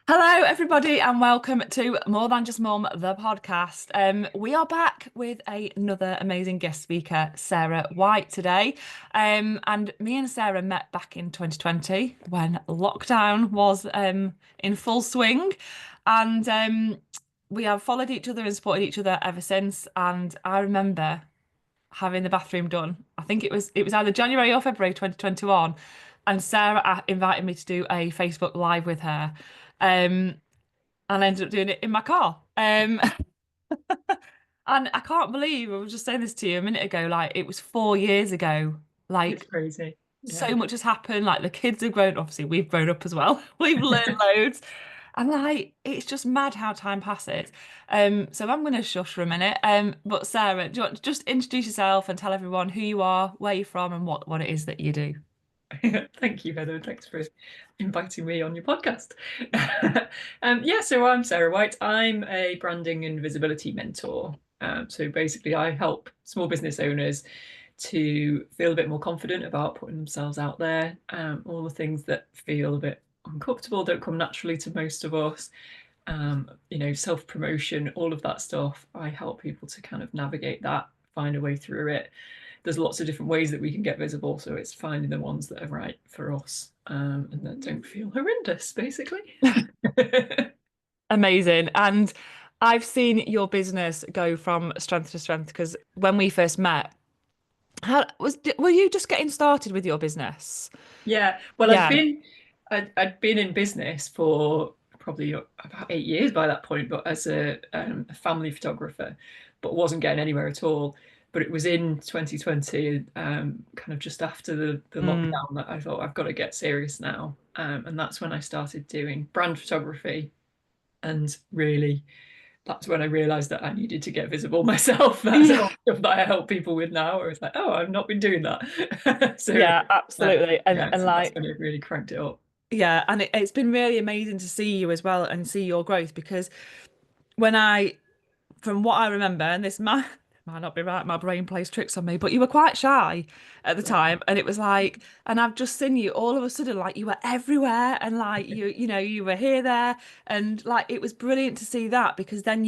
Hello, everybody, and welcome to More Than Just Mum, the podcast. We are back with another amazing guest speaker, Sarah White, today. And me and Sarah met back in 2020 when lockdown was in full swing. And we have followed each other and supported each other ever since. And I remember having the bathroom done. I think it was either January or February 2021, and Sarah invited me to do a Facebook Live with her. Um, and I ended up doing it in my car. And I can't believe I was just saying this to you a minute ago. Like it was 4 years ago. It's Like crazy. so Yeah. much has happened. Like the kids have grown. Obviously, we've grown up as well. We've learned loads. And like it's just mad how time passes. So I'm going to shush for a minute. But Sarah, do you want to just introduce yourself and tell everyone who you are, where you're from, and what it is that you do? Thank you, Heather. Thanks for inviting me on your podcast. Yeah, so I'm Sarah White. I'm a branding and visibility mentor. So basically, I help small business owners to feel a bit more confident about putting themselves out there. All the things that feel a bit uncomfortable don't come naturally to most of us. Self-promotion, all of that stuff. I help people to kind of navigate that, find a way through it. There's lots of different ways that we can get visible, so it's finding the ones that are right for us, and that don't feel horrendous, basically. Amazing. And I've seen your business go from strength to strength because when we first met, were you just getting started with your business? Yeah, well, Yeah. I'd been in business for probably about 8 years by that point, but as a family photographer, but wasn't getting anywhere at all. But it was in 2020, kind of just after the Mm. lockdown, that I thought I've got to get serious now, and that's when I started doing brand photography, and really that's when I realized that I needed to get visible myself. That's Yeah. all stuff that I help people with now. Where it's like, oh, I've not been doing that. So, Yeah, absolutely. And yeah, and so that's like when it really cranked it up. yeah, and it's been really amazing to see you as well and see your growth because when I from what I remember, and this might not be right, my brain plays tricks on me, but you were quite shy at the time, and it was like, and I've just seen you all of a sudden, like you were everywhere, and like you were here, there, and like it was brilliant to see that because then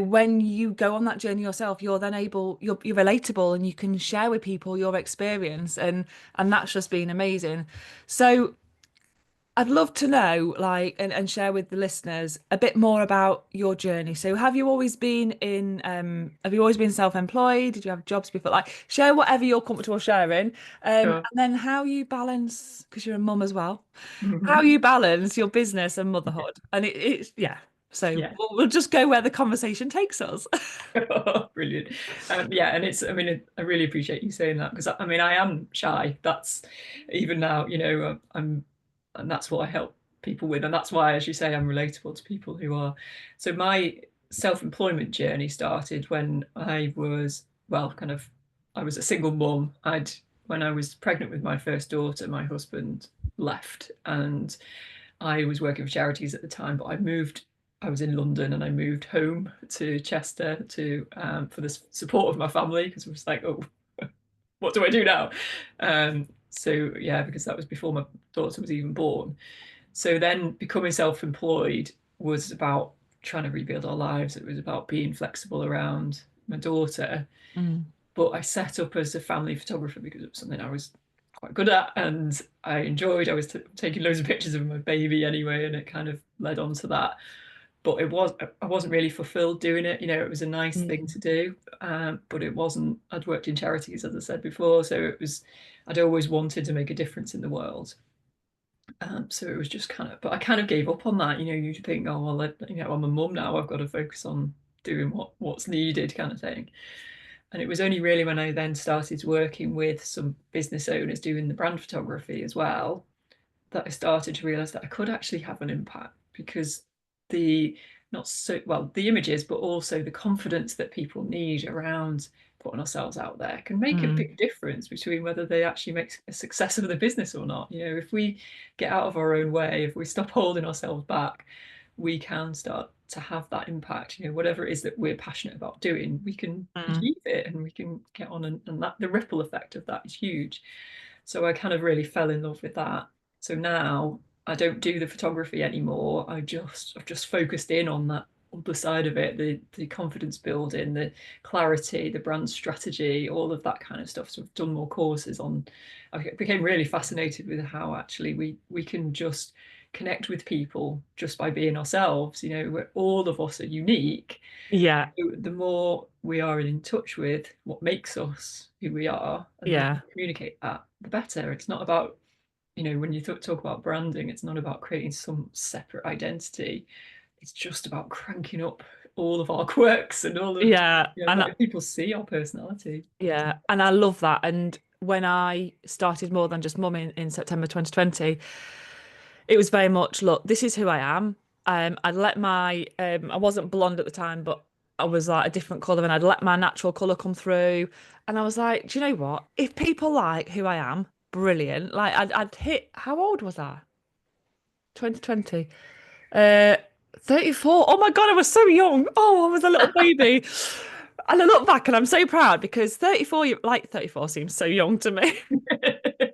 when you go on that journey yourself, you're then you're relatable and you can share with people your experience, and that's just been amazing. So. I'd love to know, like, and share with the listeners a bit more about your journey. So, have you always been self-employed? Did you have jobs before? Like, share whatever you're comfortable sharing. And Sure. then how you balance, because you're a mum as well, how Mhm. you balance your business and motherhood. And yeah. So Yeah. we'll just go where the conversation takes us. Brilliant. Yeah, and I mean, I really appreciate you saying that because I mean, I am shy. That's even now, and that's what I help people with. And that's why, as you say, I'm relatable to people who are. So my self-employment journey started when I was, well, I was a single mum. When I was pregnant with my first daughter, my husband left and I was working for charities at the time, but I was in London and I moved home to Chester to for the support of my family because I was like, oh, what do I do now? So yeah, because that was before my daughter was even born. So then becoming self-employed was about trying to rebuild our lives. It was about being flexible around my daughter. Mm. But I set up as a family photographer because it was something I was quite good at and I enjoyed. I was taking loads of pictures of my baby anyway, and it kind of led on to that. But I wasn't really fulfilled doing it. It was a nice thing Mm. to do, but it wasn't. I'd worked in charities, as I said before, so I'd always wanted to make a difference in the world. So it was just but I kind of gave up on that. You think, oh well, I'm a mum now. I've got to focus on doing what's needed, kind of thing. And it was only really when I then started working with some business owners doing the brand photography as well that I started to realize that I could actually have an impact because the not so well the images, but also the confidence that people need around putting ourselves out there can make a Mm. big difference between whether they actually make a success of the business or not. If we get out of our own way, if we stop holding ourselves back, we can start to have that impact. Whatever it is that we're passionate about doing, we can Mm. achieve it and we can get on, and that the ripple effect of that is huge. So I kind of really fell in love with that. So now I don't do the photography anymore. I've just focused in on that other side of it, the confidence building, the clarity, the brand strategy, all of that kind of stuff. So I've done more courses on. I became really fascinated with how actually we can just connect with people just by being ourselves. You know, where all of us are unique. Yeah, The more we are in touch with what makes us who we are, and the more yeah, we communicate that, the better. It's not about, you know, when you talk about branding, it's not about creating some separate identity. It's just about cranking up all of our quirks and all of, yeah. you know, And letting people see our personality. yeah, and I love that. And when I started More Than Just Mum in September 2020, it was very much, look, this is who I am. I'd let my I wasn't blonde at the time, but I was like a different colour, and I'd let my natural colour come through. And I was like, do you know what? If people like who I am, brilliant. Like I'd hit, how old was I? 2020. 34. Oh my God, I was so young. Oh, I was a little baby. And I look back and I'm so proud because 34, like 34 seems so young to me.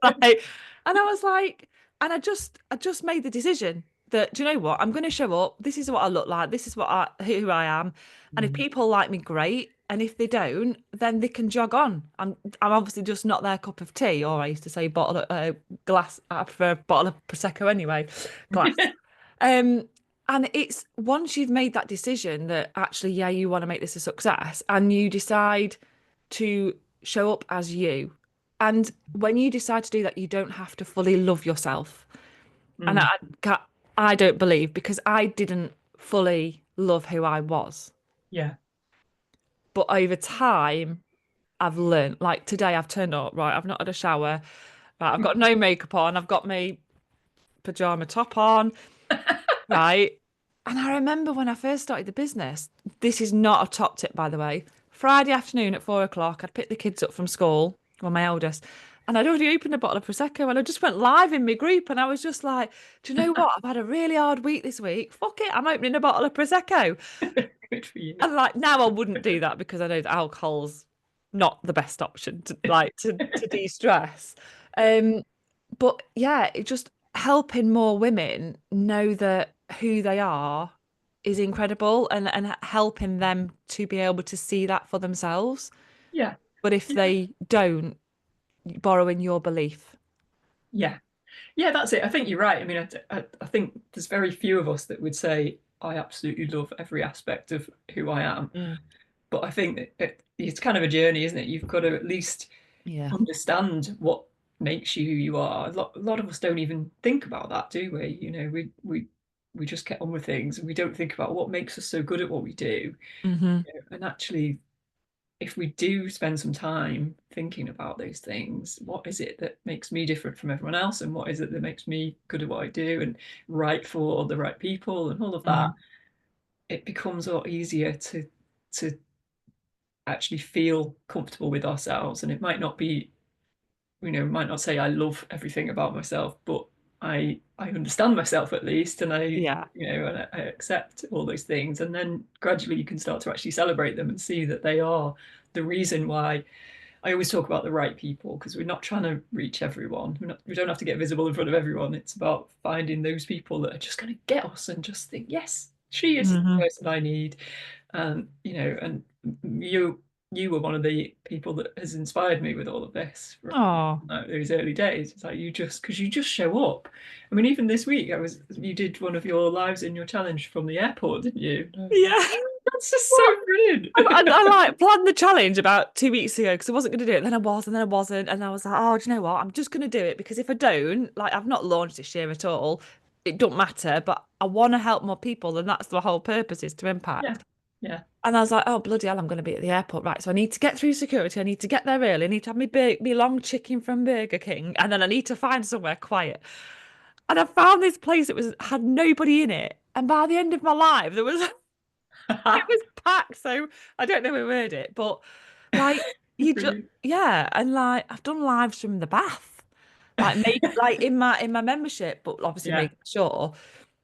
Like, and I was like, and I just made the decision that, do you know what? I'm going to show up. This is what I look like. This is who I am. And if Mm. people like me, great. And if they don't, then they can jog on. I'm obviously just not their cup of tea. Or I used to say bottle of glass. I prefer a bottle of prosecco anyway. Glass. Um, and it's once you've made that decision that actually, yeah, you want to make this a success, and you decide to show up as you. And when you decide to do that, you don't have to fully love yourself. And Mm. I don't believe because I didn't fully love who I was. Yeah. But over time, I've learned. Like today, I've turned up, right? I've not had a shower. Right, I've got no makeup on. I've got my pajama top on. Right. And I remember when I first started the business, this is not a top tip, by the way. Friday afternoon at 4 o'clock, I'd pick the kids up from school, well, my eldest, and I'd already opened a bottle of Prosecco and I just went live in my group. And I was just like, do you know what? I've had a really hard week this week. Fuck it. I'm opening a bottle of Prosecco. Good for you. And like now I wouldn't do that because I know that alcohol's not the best option to to de-stress. Um, but yeah, it just helping more women know that who they are is incredible and helping them to be able to see that for themselves. Yeah. But if Yeah. they don't, borrowing your belief. Yeah. Yeah, that's it. I think you're right. I mean, I think there's very few of us that would say, I absolutely love every aspect of who I am. Mm. But I think that it's kind of a journey, isn't it? You've got to at least Yeah. understand what makes you who you are. A lot of us don't even think about that, do we? You know, we just get on with things and we don't think about what makes us so good at what we do. Hmm. You know, and actually, if we do spend some time thinking about those things, what is it that makes me different from everyone else, and what is it that makes me good at what I do and right for the right people and all of that, Mm. it becomes a lot easier to actually feel comfortable with ourselves. And it might not be, you know, might not say I love everything about myself, but I understand myself at least, and I, Yeah. you know, and I accept all those things, and then gradually you can start to actually celebrate them and see that they are the reason why. I always talk about the right people because we're not trying to reach everyone. We don't have to get visible in front of everyone. It's about finding those people that are just going to get us and just think, yes, she is the Hmm. person I need. And you know, and you were one of the people that has inspired me with all of this from Oh, those early days. It's like you just because you just show up. I mean, even this week, I was you did one of your lives in your challenge from the airport, didn't you? And I was like, yeah. that's just so brilliant. I like planned the challenge about 2 weeks ago because I wasn't going to do it. Then I was, and then I wasn't. And I was like, oh, do you know what? I'm just going to do it because if I don't, like, I've not launched this year at all. It don't matter, but I want to help more people. And that's the whole purpose is to Yeah, impact. yeah. And I was like, oh, bloody hell, I'm going to be at the airport. Right. So I need to get through security. I need to get there early. I need to have me long chicken from Burger King. And then I need to find somewhere quiet. And I found this place that had nobody in it. And by the end of my life, there was it was packed, so I don't know who heard it, but like you just Brilliant. yeah, and like I've done lives from the bath, like make like in my membership, but obviously Yeah, making sure.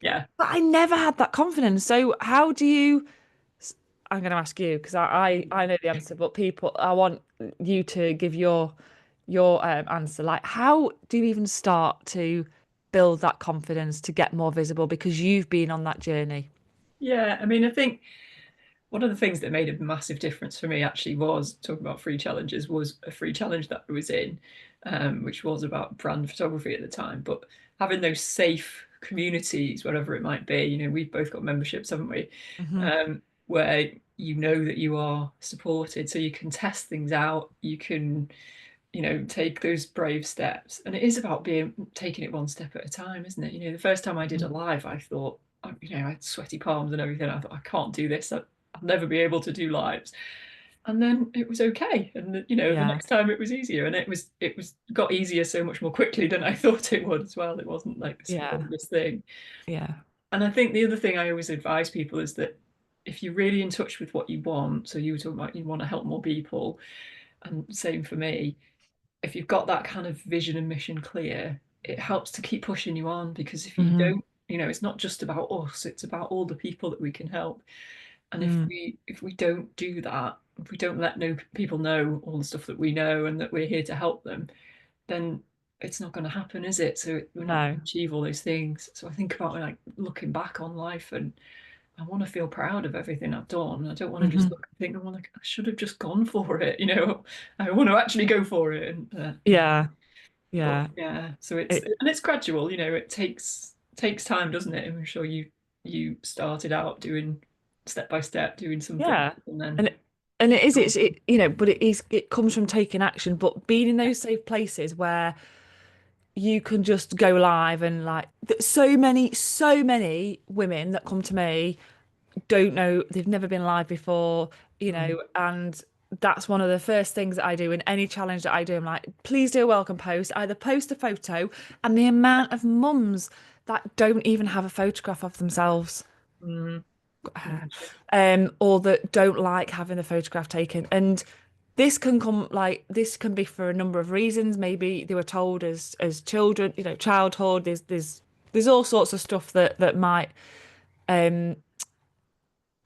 yeah. But I never had that confidence. So how do you? I'm going to ask you because I know the answer, but people I want you to give your answer. Like, how do you even start to build that confidence to get more visible because you've been on that journey? Yeah, I mean, I think one of the things that made a massive difference for me actually was talking about free challenges, was a free challenge that I was in, which was about brand photography at the time. But having those safe communities, whatever it might be, we've both got memberships, haven't we? Hmm. Where you know that you are supported, so you can test things out, you can, take those brave steps. And it is about being taking it one step at a time, isn't it? The first time I did a live, I thought, I had sweaty palms and everything. I thought, I can't do this. I'll never be able to do lives. And then it was okay. And the Yeah, next time it was easier, and it was got easier so much more quickly than I thought it would as well. It wasn't like this yeah, horrendous thing. yeah. And I think the other thing I always advise people is that if you're really in touch with what you want, so you were talking about you want to help more people, and same for me, if you've got that kind of vision and mission clear, it helps to keep pushing you on, because if you Hmm. don't, it's not just about us, it's about all the people that we can help. And if Mm. we don't do that, if we don't let people know all the stuff that we know and that we're here to help them, then it's not going to happen, is it? So we're not going No. to achieve all those things. So I think about like looking back on life, and I want to feel proud of everything I've done. I don't want to just Hmm. look and think, oh, like, I should have just gone for it. I want to actually go for it. And Yeah, but yeah. yeah, so it's It, and it's gradual. It takes time, doesn't it? And I'm sure you started out doing step by step, doing something, yeah. and then And and it is, but it comes from taking action, but being in those safe places where you can just go live and like so many women that come to me don't know, they've never been live before, mm, and that's one of the first things that I do in any challenge that I do. I'm like, please do a welcome post, either post a photo, and the amount of mums that don't even have a photograph of themselves, mm, yeah, or that don't like having the photograph taken. And this can be for a number of reasons. Maybe they were told as children, childhood. There's all sorts of stuff that might um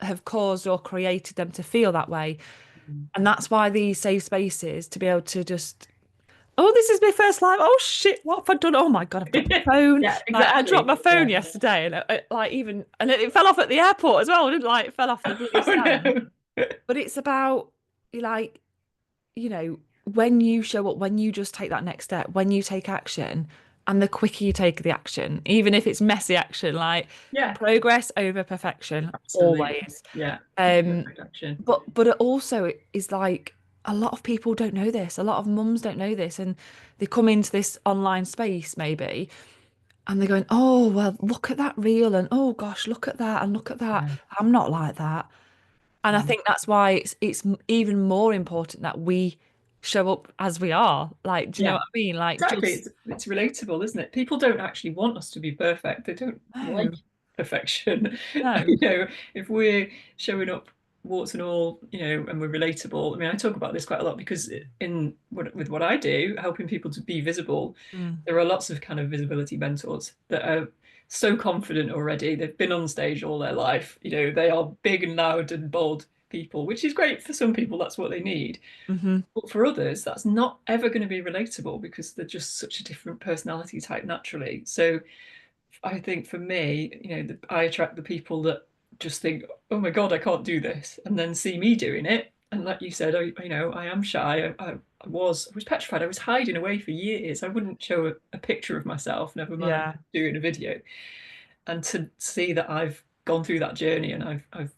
have caused or created them to feel that way. mm. And that's why these safe spaces to be able to just, oh, this is my first live. Oh shit, what have I done? Oh my God, I've dropped my phone. Yeah, Like I dropped exactly. my Yeah. phone yesterday and it fell off at the airport as well. I didn't like it fell off the bloody Oh stand. no. But it's about like, when you show up, when you just take that next step, when you take action, and the quicker you take the action, even if it's messy action, like Yeah, progress over perfection, absolutely. always. Yeah. Um, Perfect action. but it also is like a lot of people don't know this. A lot of mums don't know this, and they come into this online space maybe, and they're going, "Oh, well, look at that reel, and oh gosh, look at that, and look at that. Yeah. I'm not like that." And I Mm. think that's why even more important that we show up as we are. Like, do you know Yeah. what I mean? Like, Exactly. just It's relatable, isn't it? People don't actually want us to be perfect. They don't like no, perfection. no. If we're showing up warts and all, and we're relatable. I mean, I talk about this quite a lot because with what I do, helping people to be visible, Mm, there are lots of kind of visibility mentors that are so confident already. They've been on stage all their life. They are big and loud and bold people, which is great for some people. That's what they need. hmm. But for others, that's not ever going to be relatable because they're just such a different personality type naturally. So I think for me, I attract the people that just think, "Oh my God, I can't do this," and then see me doing it. And like you said, I am shy. I was petrified. I was hiding away for years. I wouldn't show a picture of myself, never mind Yeah, doing a video. And to see that I've gone through that journey, and I've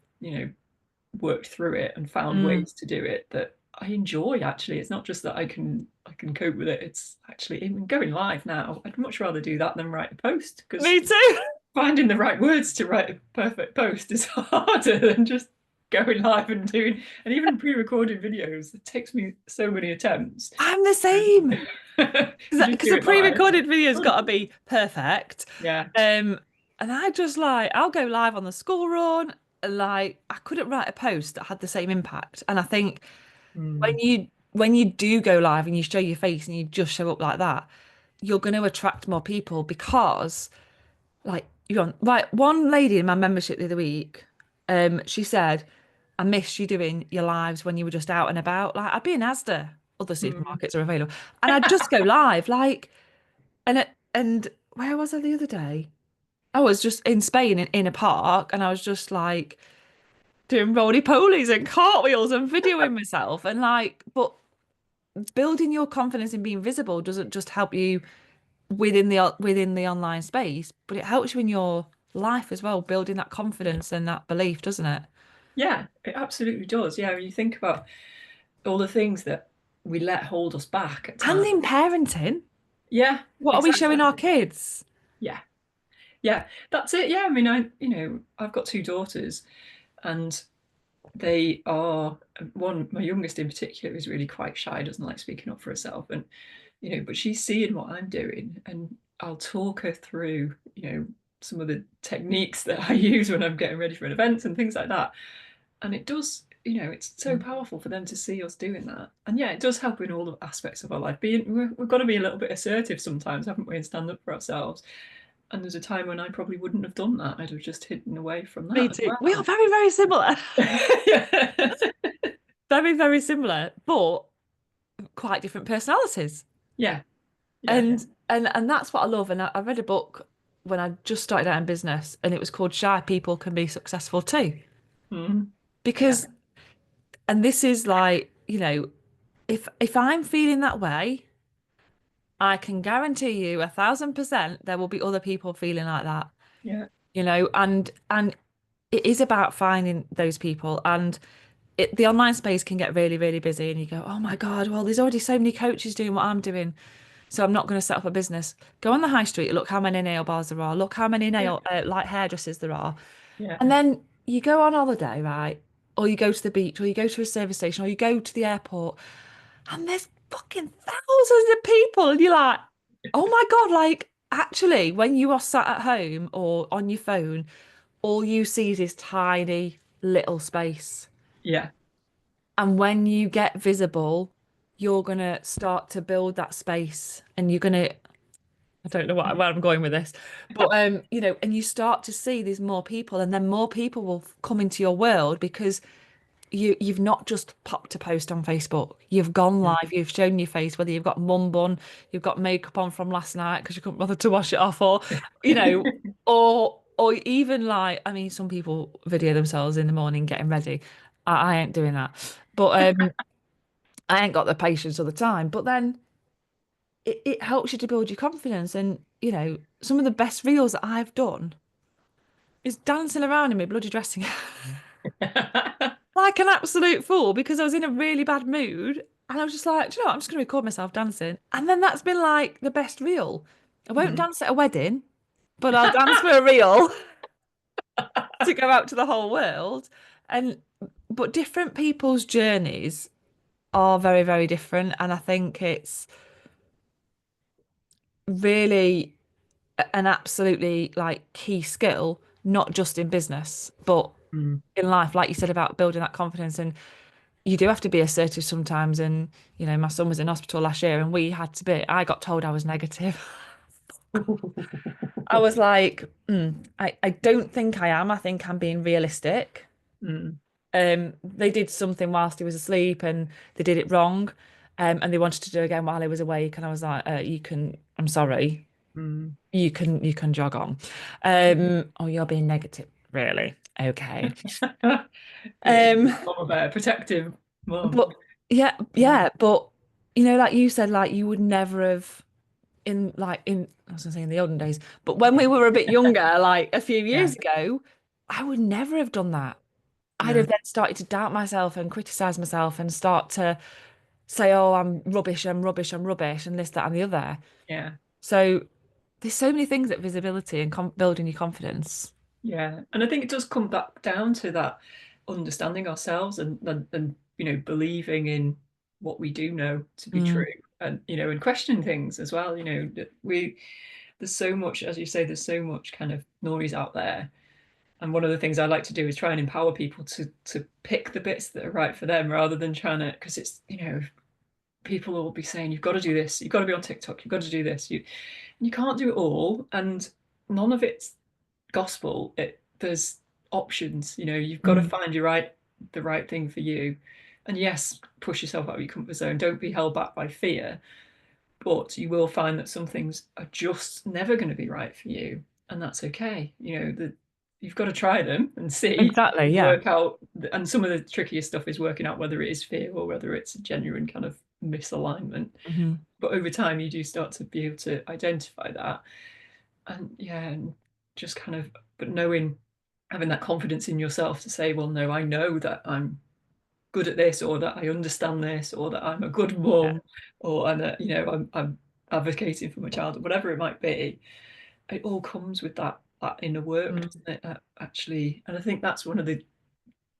worked through it and found mm, ways to do it that I enjoy. Actually, it's not just that I can cope with it. It's actually even going live now. I'd much rather do that than write a post, because me too. finding the right words to write a perfect post is harder than just going live and doing, and even pre-recorded videos. It takes me so many attempts. I'm the same. To just Because do a it live. pre-recorded video's got to be perfect. Yeah. Um, and I just like I'll go live on the school run. And like I couldn't write a post that had the same impact. And I think Mm, when you do go live and you show your face and you just show up like that, you're going to attract more people because like you're on right. One lady in my membership the other week, she said, I miss you doing your lives when you were just out and about. Like I'd be in Asda, other mm, supermarkets are available, and I'd just go live, like, and where was I the other day? I was just in Spain in a park, and I was just like doing roly polies and cartwheels and videoing myself, and like, but building your confidence in being visible doesn't just help you within the online space, but it helps you in your life as well, building that confidence and that belief, doesn't it? Yeah, it absolutely does. Yeah, when you think about all the things that we let hold us back at And times. in parenting, Yeah, what are we exactly. showing our kids? Yeah, yeah, that's it. Yeah, I mean, I've got two daughters, and they are one. My youngest in particular is really quite shy, doesn't like speaking up for herself, and but she's seeing what I'm doing, and I'll talk her through, some of the techniques that I use when I'm getting ready for an event and things like that. And it does, it's so powerful for them to see us doing that. And yeah, it does help in all the aspects of our life. We've got to be a little bit assertive sometimes, haven't we, and stand up for ourselves. And there's a time when I probably wouldn't have done that. I'd have just hidden away from Me that as too. We are well. very, very similar. Yeah. Very, very similar, but quite different personalities. Yeah. Yeah. And that's what I love. And I read a book when I just started out in business, and it was called Shy People Can Be Successful Too. Mhm. Yeah. Because, and this is like, if I'm feeling that way, I can guarantee you 1,000% there will be other people feeling like that, Yeah. and it is about finding those people. And the online space can get really, really busy, and you go, oh my God, well, there's already so many coaches doing what I'm doing. So I'm not going to set up a business. Go on the high street, look how many nail bars there are, look how many Yeah. nail like hairdressers there are. Yeah. And then you go on holiday, right? Or you go to the beach, or you go to a service station, or you go to the airport, and there's fucking thousands of people, and you're like, oh my God, like actually, when you are sat at home or on your phone, all you see is this tiny little space. Yeah. And when you get visible, you're gonna start to build that space, and you're gonna, I don't know where I'm going with this, but and you start to see there's more people, and then more people will come into your world because you've not just popped a post on Facebook. You've gone live, you've shown your face, whether you've got mum bun, you've got makeup on from last night because you couldn't bother to wash it off, or you know, or even like, I mean, some people video themselves in the morning getting ready. I ain't doing that. But I ain't got the patience or the time. But then it helps you to build your confidence. And, some of the best reels that I've done is dancing around in my bloody dressing gown like an absolute fool because I was in a really bad mood. And I was just like, do you know what? I'm just going to record myself dancing. And then that's been like the best reel. I won't Mm. dance at a wedding, but I'll dance for a reel to go out to the whole world. And, but different people's journeys are very, very different. And I think it's really an absolutely like key skill, not just in business, but Mm. in life, like you said about building that confidence. And you do have to be assertive sometimes. And, my son was in hospital last year, and I got told I was negative. I was like, I don't think I am. I think I'm being realistic. Mm. They did something whilst he was asleep, and they did it wrong. And they wanted to do it again while he was awake. And I was like, I'm sorry. Mm. You can jog on. Oh, you're being negative. Really? Okay. Yeah, Um, mama bear, protective mum. but yeah, yeah, but like you said, like you would never have I was gonna say in the olden days, but when we were a bit younger, like a few Yeah, years ago, I would never have done that. I'd no, have then started to doubt myself and criticize myself and start to say, oh, I'm rubbish, I'm rubbish, I'm rubbish, and this, that, and the other. yeah, So there's so many things at visibility and building your confidence. yeah. And I think it does come back down to that understanding ourselves and believing in what we do know to be Mm, true, and and questioning things as well. That there's so much, as you say, there's so much kind of noise out there. And one of the things I like to do is try and empower people to pick the bits that are right for them rather than trying to, because it's, people will be saying, you've got to do this, you've got to be on TikTok, you've got to do this. You can't do it all, and none of it's gospel. There's options. You've got to mm, find the right thing for you. And yes, push yourself out of your comfort zone. Don't be held back by fear, but you will find that some things are just never going to be right for you, and that's okay. You know that you've got to try them and see, Exactly, yeah. work out. And some of the trickiest stuff is working out whether it is fear or whether it's a genuine kind of misalignment. Hmm. But over time, you do start to be able to identify that, and yeah, and just kind of, but knowing, having that confidence in yourself to say, well, no, I know that I'm good at this, or that I understand this, or that I'm a good Yeah. mum, or and that, I'm advocating for my child, or whatever it might be. It all comes with that inner work, Mm. doesn't it? Actually, and I think that's one of the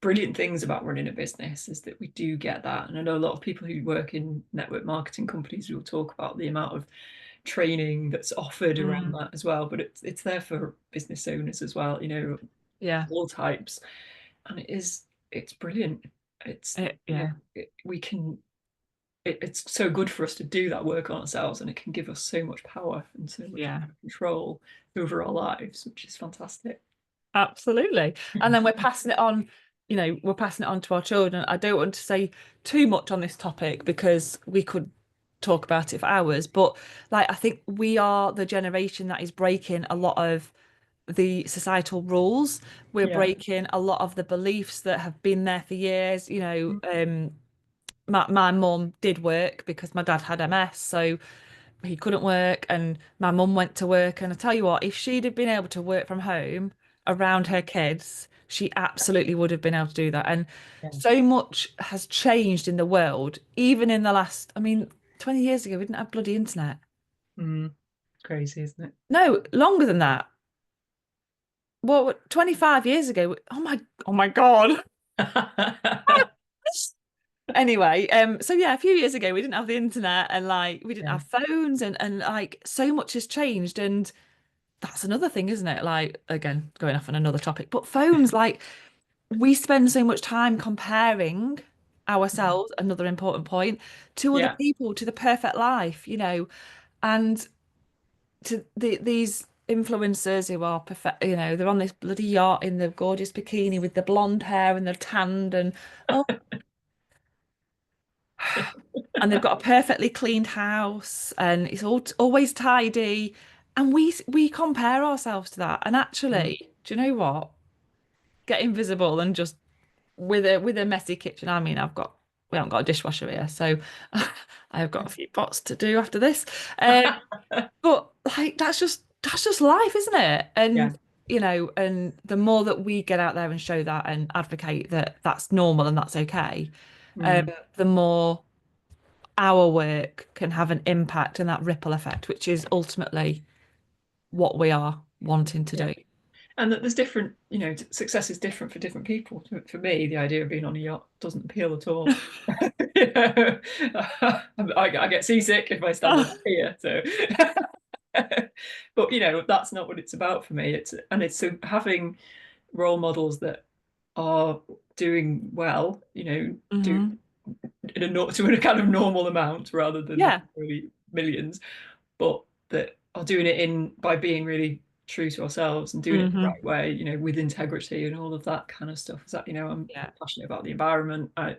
brilliant things about running a business is that we do get that. And I know a lot of people who work in network marketing companies will talk about the amount of training that's offered around Mm. that as well, but it's there for business owners as well, Yeah. all types, and it's brilliant. It's Yeah. we can it's so good for us to do that work on ourselves, and it can give us so much power and so much Yeah. control over our lives, which is fantastic. Absolutely. And then we're passing it on, we're passing it on to our children. I don't want to say too much on this topic because we could talk about it for hours, but like I think we are the generation that is breaking a lot of the societal rules. We're Yeah. breaking a lot of the beliefs that have been there for years. My mum did work because my dad had MS, so he couldn't work, and my mum went to work. And I tell you what, if she'd have been able to work from home around her kids, she absolutely would have been able to do that. And Yeah. so much has changed in the world, even in the last, I mean, 20 years ago, we didn't have bloody internet. Mm, crazy, isn't No, longer than that. What, 25 years ago? Oh my God. it? Anyway, so yeah, a few years ago we didn't have the internet, and like we didn't Yeah. have phones, and like so much has changed. And that's another thing, isn't it? Like, again, going off on another topic, but phones, like, we spend so much time comparing ourselves, another important point, to other Yeah. people, to the perfect life, and to these influencers who are perfect, they're on this bloody yacht in the gorgeous bikini with the blonde hair and the tanned, and oh, and they've got a perfectly cleaned house, and it's always tidy, and we compare ourselves to that. And Mm. actually, do you know what? Get invisible and just with a messy kitchen. I mean, we haven't got a dishwasher here, so I've got a few pots to do after this. But like that's just life, isn't it? Yeah. And the more that we get out there and show that and advocate that that's normal and that's okay, Mm. the more our work can have an impact and that ripple effect, which is ultimately what we are wanting to Yeah. do. And that there's different, success is different for different people. For me, the idea of being on a yacht doesn't appeal at all. You know, I get seasick if I stand on the pier. So, but that's not what it's about for me. It's so having role models that are doing well, do Hmm. to a kind of normal amount rather than Yeah. necessarily millions, but that are doing it in by being really true to ourselves and doing it the Hmm. right way, with integrity and all of that kind of stuff. Is that, I'm Yeah. passionate about the environment. I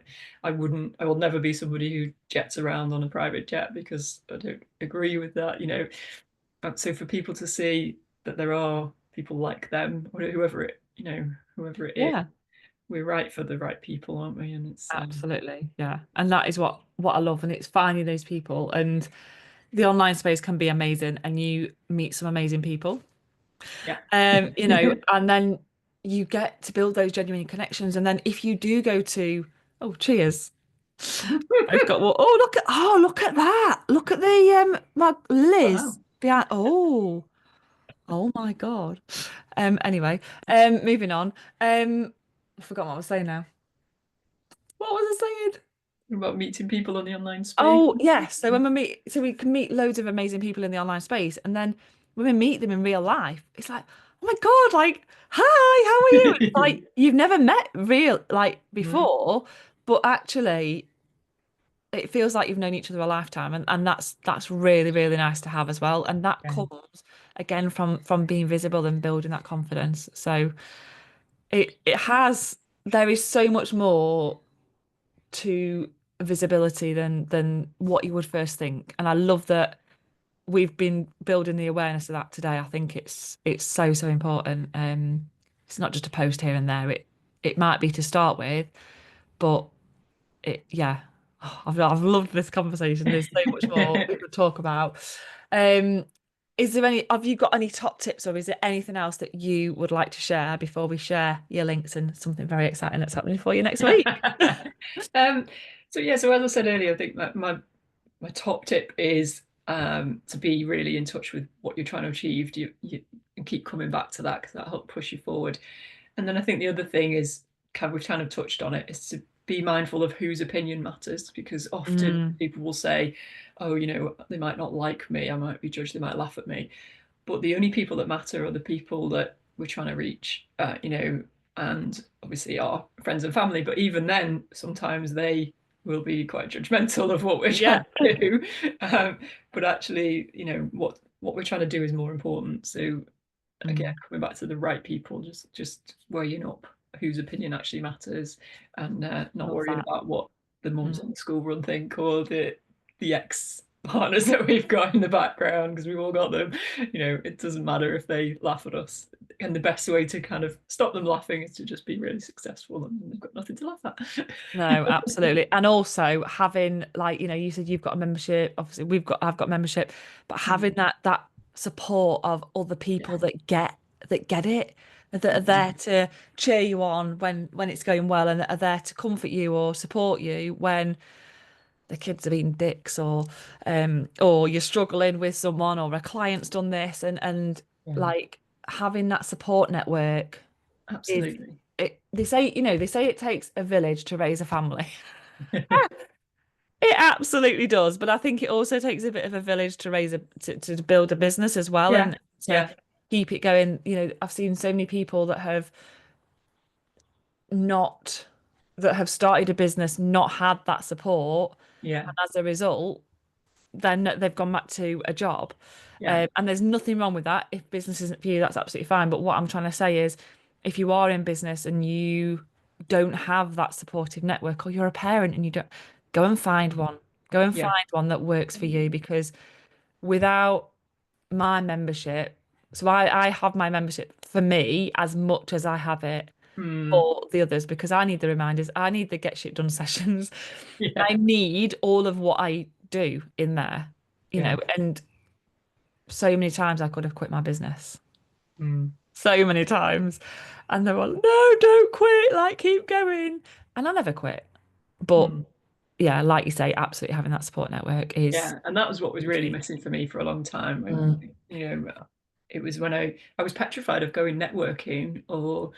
will never be somebody who jets around on a private jet because I don't agree with that. So for people to see that there are people like them, or whoever it is, Yeah. we're right for the right people, aren't we? And it's Absolutely. Yeah. And that is what I love. And it's finding those people. And the online space can be amazing, and you meet some amazing people. yeah. And then you get to build those genuine connections. And then if you do go to, oh, cheers. I've got what? Look at that. Look at the my Liz Wow. behind. Oh my God. Anyway, moving on. I forgot what I was saying now. What was I saying? About meeting people on the online space. Oh, yes. So when we can meet loads of amazing people in the online space, and then when we meet them in real life, it's like, oh my God, like, hi, how are you? It's like you've never met real like Mhm. before, but actually it feels like you've known each other a lifetime, and that's really, really nice to have as well. And that Yeah. comes again from being visible and building that confidence. So it has there is so much more to visibility than what you would first think. And I love that we've been building the awareness of that today. I think it's so important. It's not just a post here and there. It might be to start with, but yeah. Oh, I've loved this conversation. There's so much more we could talk about. Um, is there any, have you got any top tips, or is there anything else that you would like to share before we share your links and something very exciting that's happening for you next week? um, so yeah, so as I said earlier, I think my top tip is to be really in touch with what you're trying to achieve. You and keep coming back to that because that'll help push you forward. And then I think the other thing is, we've kind of touched on it, is to be mindful of whose opinion matters, because often Mm, people will say, oh, they might not like me, I might be judged, they might laugh at me. But the only people that matter are the people that we're trying to reach, and obviously our friends and family. But even then, sometimes they will be quite judgmental of what we're trying yeah. to do. Um, but actually, what we're trying to do is more important. So again, Mm, coming back to the right people, just weighing up whose opinion actually matters, and not love worrying that. about what the mums Mm. on the school run think, or the ex partners that we've got in the background, because we've all got them. It doesn't matter if they laugh at us, and the best way to kind of stop them laughing is to just be really successful, and they've got nothing to laugh at. No, absolutely. And also having, like, you said you've got a membership, obviously I've got membership, but having that support of other people Yeah. that get it, that are Mhm. there to cheer you on when it's going well, and that are there to comfort you or support you when the kids are being dicks, or you're struggling with someone, or a client's done this, and Yeah, like having that support network is absolutely. they say it takes a village to raise a family. It absolutely does, but I think it also takes a bit of a village to to build a business as well, Yeah, and to yeah, keep it going. I've seen so many people not that have started a business, not had that support, yeah, and as a result, then they've gone back to a job. yeah, And there's nothing wrong with that. If business isn't for you, that's absolutely fine. But what I'm trying to say is, if you are in business and you don't have that supportive network, or you're a parent and you don't, go and find one. Go and yeah. find one that works for you, because without my membership, so I have my membership for me as much as I have it Mm, for the others, because I need the reminders, I need the get shit done sessions, yeah, I need all of what I do in there, yeah. and so many times I could have quit my business. Mm, So many times. And they're all, no, don't quit, like keep going. And I never quit. But mm. yeah, like you say, absolutely having that support network is Yeah, and that was what was really key. missing for me for a long time. When Mm, it was when I was petrified of going networking, or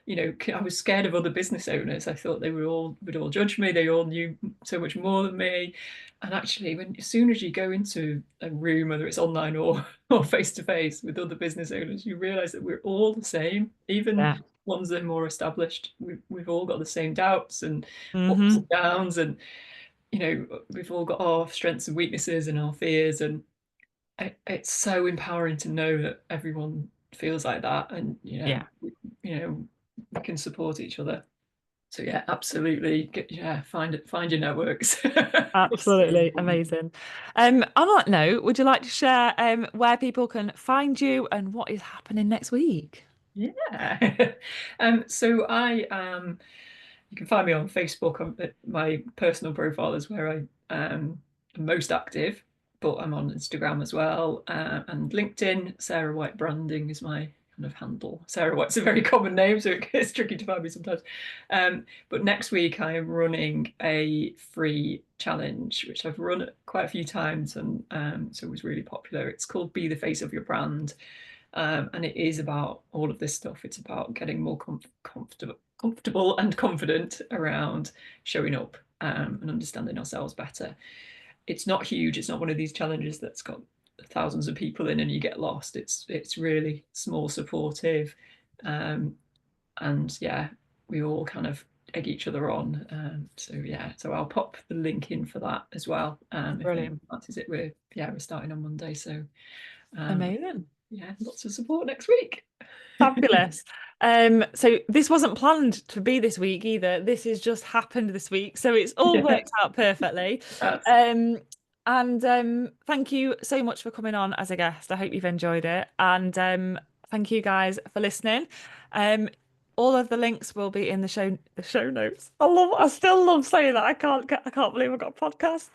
I was scared of other business owners. I thought they would all judge me. They all knew so much more than me. And actually, as soon as you go into a room, whether it's online or or face to face with other business owners, you realize that we're all the same. Even yeah. ones that are more established, we've all got the same doubts and ups Hmm. and downs, and we've all got our strengths and weaknesses and our fears, and it's so empowering to know that everyone feels like that, and Yeah, we can support each other. So yeah, absolutely. Yeah, find your networks. It's so absolutely important. amazing. On that note, would you like to share where people can find you and what is happening next week? Yeah. So you can find me on Facebook. My personal profile is where am most active, but I'm on Instagram as well, and LinkedIn. Sarah White Branding is my kind of handle. Sarah White's a very common name, so it's tricky to find me sometimes. But next week I am running a free challenge, which I've run quite a few times, and so it was really popular. It's called Be the Face of Your Brand. And it is about all of this stuff. It's about getting more comfortable and confident around showing up, and understanding ourselves better. It's not huge. It's not one of these challenges that's got thousands of people in and you get lost. It's really small, supportive, um, and yeah, we all kind of egg each other on. So yeah, so I'll pop the link in for that as well. If anyone Brilliant. fancies it, we're starting on Monday. So um, Amazing. yeah, lots of support next week. Fabulous. So this wasn't planned to be this week either. This has just happened this week. So it's all Yeah, worked out perfectly. that's Um, and thank you so much for coming on as a guest. I hope you've enjoyed it. And thank you guys for listening. Um, all of the links will be in the show notes. I still love saying that. I can't believe I got a podcast.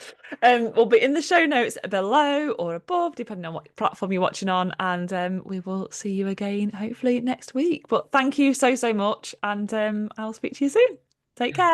Will be in the show notes below or above, depending on what platform you're watching on. And we will see you again hopefully next week. But thank you so much, and I'll speak to you soon. Take care.